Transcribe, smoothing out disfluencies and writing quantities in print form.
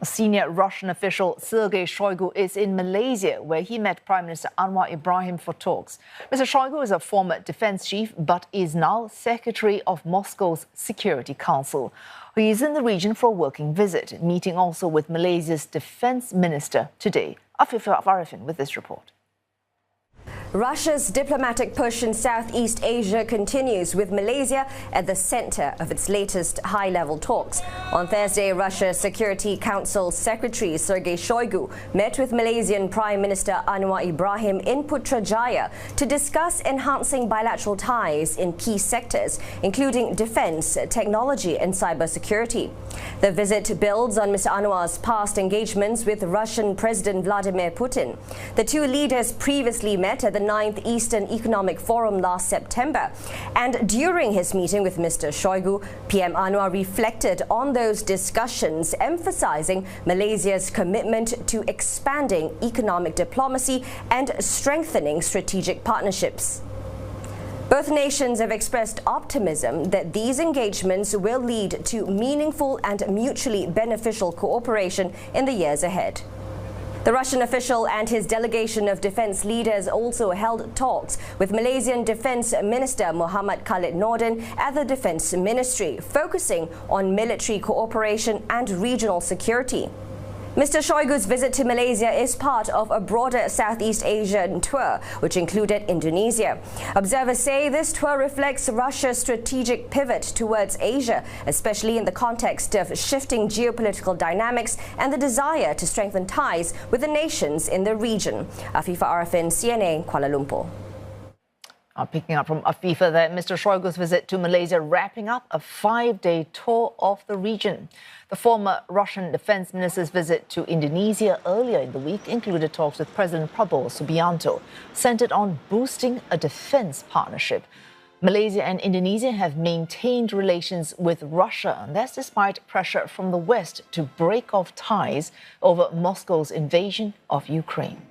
A senior Russian official, Sergei Shoigu, is in Malaysia, where he met Prime Minister Anwar Ibrahim for talks. Mr. Shoigu is a former defense chief, but is now secretary of Moscow's Security Council. He is in the region for a working visit, meeting also with Malaysia's defense minister today. Afifah Ariffin with this report. Russia's diplomatic push in Southeast Asia continues, with Malaysia at the center of its latest high-level talks. On Thursday, Russia's Security Council Secretary Sergei Shoigu met with Malaysian Prime Minister Anwar Ibrahim in Putrajaya to discuss enhancing bilateral ties in key sectors, including defense, technology and cybersecurity. The visit builds on Mr. Anwar's past engagements with Russian President Vladimir Putin. The two leaders previously met at the 9th Eastern Economic Forum last September, and during his meeting with Mr. Shoigu, PM Anwar reflected on those discussions, emphasizing Malaysia's commitment to expanding economic diplomacy and strengthening strategic partnerships. Both nations have expressed optimism that these engagements will lead to meaningful and mutually beneficial cooperation in the years ahead. The Russian official and his delegation of defense leaders also held talks with Malaysian Defense Minister Mohamed Khaled Nordin at the Defense Ministry, focusing on military cooperation and regional security. Mr. Shoigu's visit to Malaysia is part of a broader Southeast Asian tour, which included Indonesia. Observers say this tour reflects Russia's strategic pivot towards Asia, especially in the context of shifting geopolitical dynamics and the desire to strengthen ties with the nations in the region. Afifah Ariffin, CNA, Kuala Lumpur. Picking up from Afifah there, Mr. Shoigu's visit to Malaysia wrapping up a 5-day tour of the region. The former Russian defense minister's visit to Indonesia earlier in the week included talks with President Prabowo Subianto, centered on boosting a defense partnership. Malaysia and Indonesia have maintained relations with Russia, and that's despite pressure from the West to break off ties over Moscow's invasion of Ukraine.